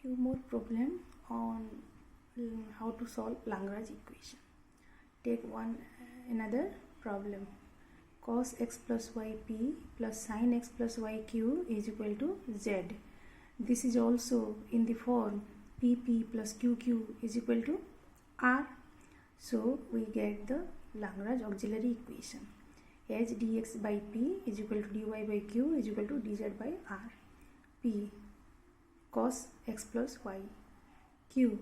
few more problem on how to solve Lagrange equation. Take another problem. Cos x plus y p plus sin x plus y q is equal to z. This is also in the form pp plus qq is equal to r. So we get the Lagrange auxiliary equation as dx by p is equal to dy by q is equal to dz by r. P cos x plus y, q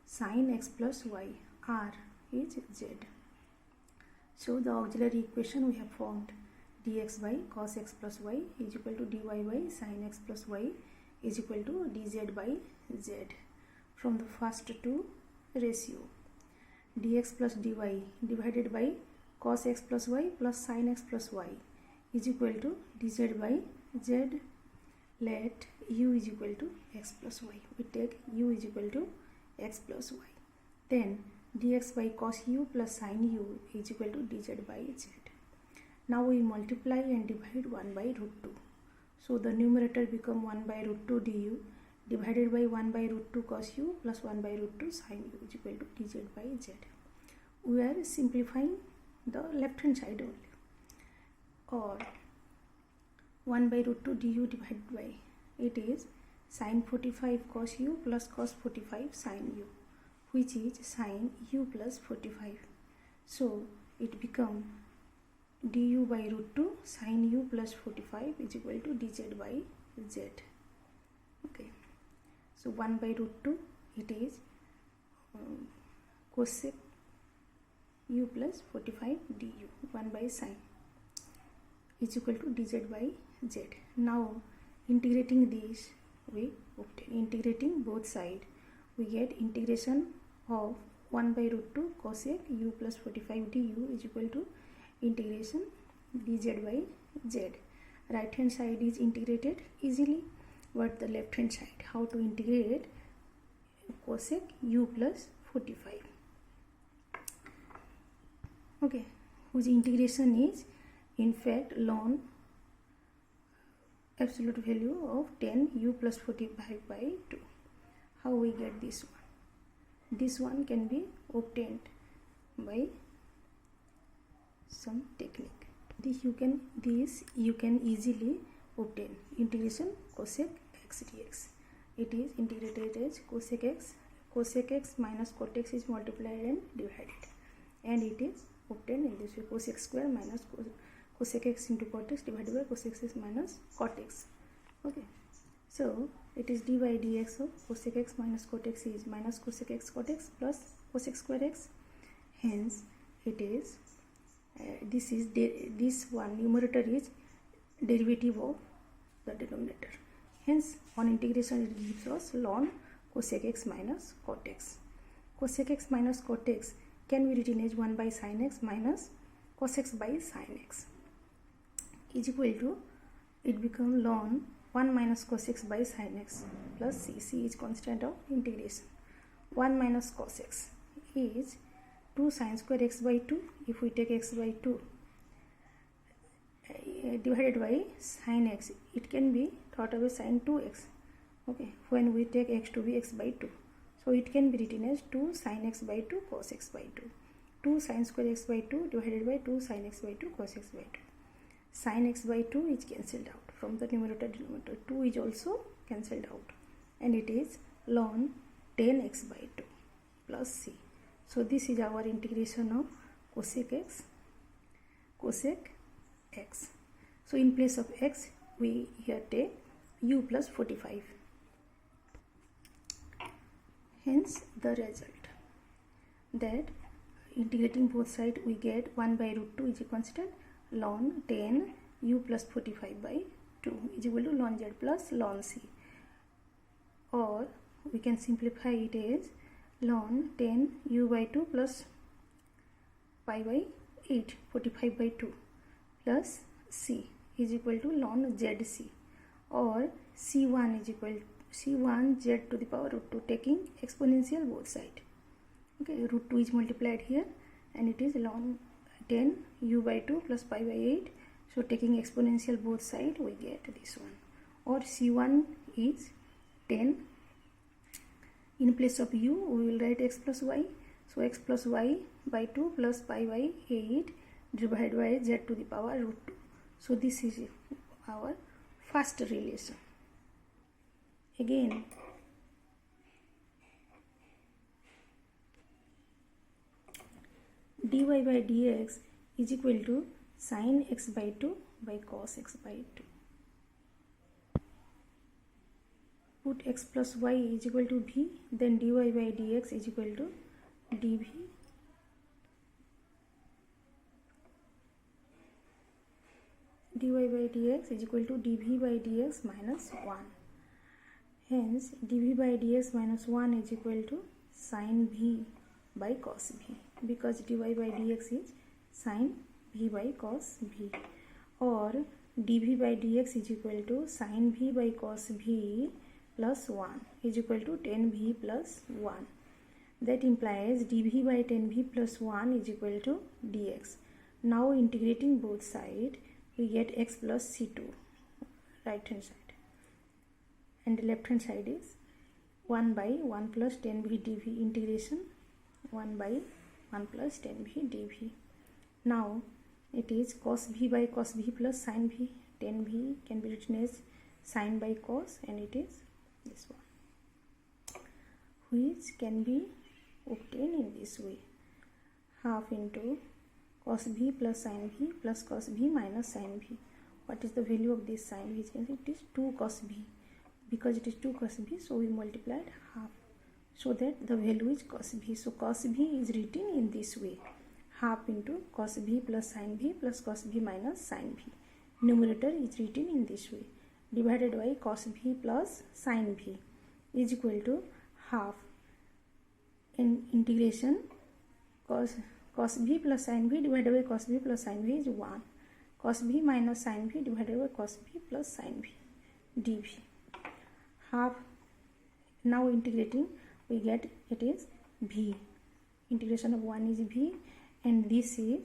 sin x plus y, r is z. So the auxiliary equation we have formed dx by cos x plus y is equal to dy by sin x plus y is equal to dz by z. From the first two ratio, dx plus dy divided by cos x plus y plus sin x plus y is equal to dz by z. Let u is equal to x plus y. We take u is equal to x plus y. Then dx by cos u plus sin u is equal to dz by z. Now we multiply and divide 1 by root 2. So the numerator become 1 by root 2 du divided by 1 by root 2 cos u plus 1 by root 2 sin u is equal to dz by z. We are simplifying the left hand side only. Or 1 by root 2 du divided by, it is sin 45 cos u plus cos 45 sin u, which is sin u plus 45. So it become du by root 2 sin u plus 45 is equal to dz by z. Okay. So 1 by root 2 it is cosec u plus 45 du, 1 by sin is equal to dz by z. Now integrating this, we obtain integrating both sides, we get integration of 1 by root 2 cosec u plus 45 du is equal to integration dz by z. Right hand side is integrated easily, but the left hand side, how to integrate cosec u plus 45. Okay, whose integration is in fact ln absolute value of 10 u plus 45 by 2. How we get this one? This one can be obtained by some technique. This you can easily obtain integration cosec x dx. It is integrated as cosec x minus cot x is multiplied and divided, and it is obtained in this way: cosec square minus cosec x into cot x divided by cosec x minus cot x. Okay, so it is dy dx of cosec x minus cot x is minus cosec x cot x plus cosec square x. Hence it is this one numerator is derivative of the denominator. Hence on integration it gives us ln cosec x minus cot x. Cosec x minus cot x can be written as 1 by sin x minus cos x by sin x is equal to, it become ln 1 minus cos x by sin x plus c. C is constant of integration. 1 minus cos x is 2 sin square x by 2. If we take x by 2 divided by sin x, it can be thought of as sin 2x. Okay, when we take x to be x by 2, so it can be written as 2 sin x by 2 cos x by 2. 2 sin square x by 2 divided by 2 sin x by 2 cos x by 2. Sin x by 2 is cancelled out from the numerator denominator. 2 is also cancelled out, and it is ln 10x by 2 plus c. So this is our integration of cosec x. So in place of x, we here take u plus 45. Hence the result that integrating both sides we get 1 by root 2 is a constant ln 10 u plus 45 by 2 is equal to ln z plus ln c. Or we can simplify it as ln 10 u by 2 plus pi by 8 45 by 2 plus c is equal to ln zc, or c1 is equal to c1 z to the power root 2, taking exponential both sides. Okay, root 2 is multiplied here, and it is ln 10 u by 2 plus pi by 8. So taking exponential both sides, we get this one. Or c1 is 10 place of u we will write x plus y. So x plus y by 2 plus pi by 8 divided by z to the power root 2. So this is our first relation. Again, dy by dx is equal to sin x by 2 by cos x by 2. Put x plus y is equal to v, then dy by dx is equal to dv by dx is equal to dv by dx minus 1. Hence dv by dx minus 1 is equal to sin v by cos v, because dy by dx is sin v by cos v, or dv by dx is equal to sin v by cos v plus 1 is equal to tan v plus 1. That implies dv by tan v plus 1 is equal to dx. Now integrating both sides, we get x plus c2 right hand side, and the left hand side is 1 by 1 plus tan v dv, integration 1 by 1 plus tan v dv. Now it is cos v by cos v plus sin v. Tan v can be written as sin by cos, and it is this one, which can be obtained in this way: half into cos v plus sin v plus cos v minus sin v. What is the value of this sin v? It is 2 cos v. Because it is 2 cos v, so we multiplied half, so that the value is cos v. So cos v is written in this way: half into cos v plus sin v plus cos v minus sin v. Numerator is written in this way, divided by cos v plus sin v is equal to half in integration cos v plus sin v divided by cos v plus sin v is 1. Cos v minus sin v divided by cos v plus sin v dv. Half. Now integrating, we get it is v. Integration of 1 is v, and this is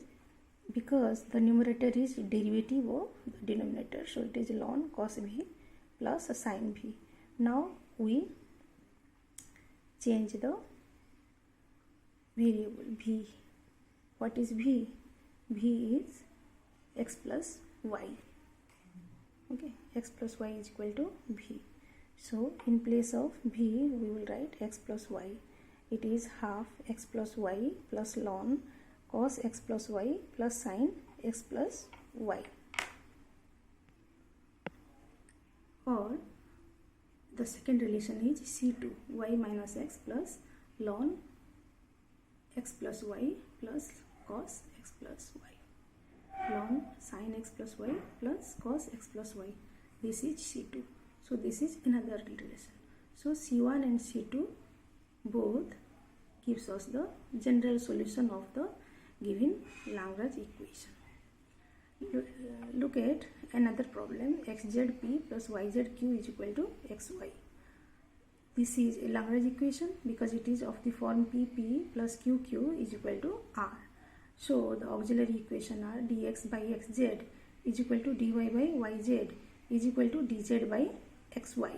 because the numerator is derivative of the denominator, so it is ln cos v plus sin v. Now we change the variable v. What is v? V is x plus y. Okay, x plus y is equal to v. So in place of v, we will write x plus y. It is half x plus y plus ln cos x plus y plus sin x plus y. Or the second relation is C2, y minus x plus ln x plus y plus cos x plus y, ln sin x plus y plus cos x plus y. This is C2. So this is another relation. So C1 and C2 both gives us the general solution of the given Lagrange equation. Look at another problem: xzp plus yzq is equal to xy. This is a Lagrange equation because it is of the form pp plus qq is equal to r. So the auxiliary equation are dx by xz is equal to dy by yz is equal to dz by xy.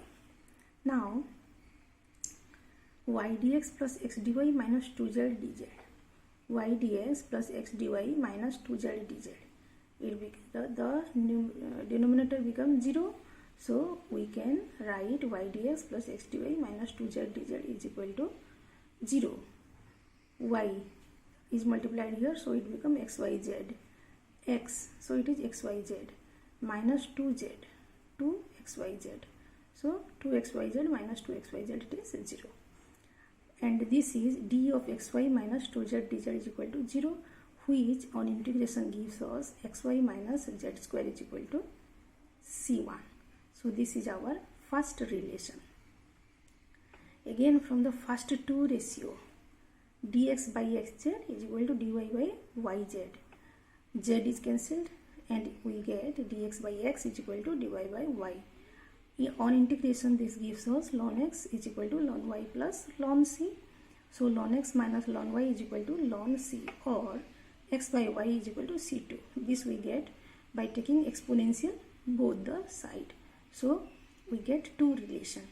Now y dx plus x dy minus 2z dz, y dx plus x dy minus 2z dz. The denominator becomes 0, so we can write y dx plus x dy minus 2z dz is equal to 0. Y is multiplied here, so it becomes xyz. X, so it is xyz minus 2z, 2xyz. So 2xyz minus 2xyz, it is 0. And this is d of xy minus 2z dz is equal to 0, which on integration gives us xy minus z square is equal to c1. So this is our first relation. Again, from the first two ratio, dx by xz is equal to dy by yz. Z is cancelled and we get dx by x is equal to dy by y. On integration, this gives us ln x is equal to ln y plus ln c. So ln x minus ln y is equal to ln c, or x by y is equal to c2. This we get by taking exponential both the side. So we get two relation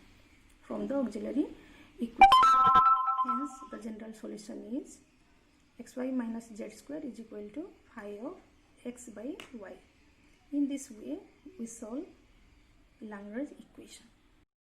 from the auxiliary equation. final solution is xy minus z square is equal to phi of x by y. In this way we solve Lagrange equation.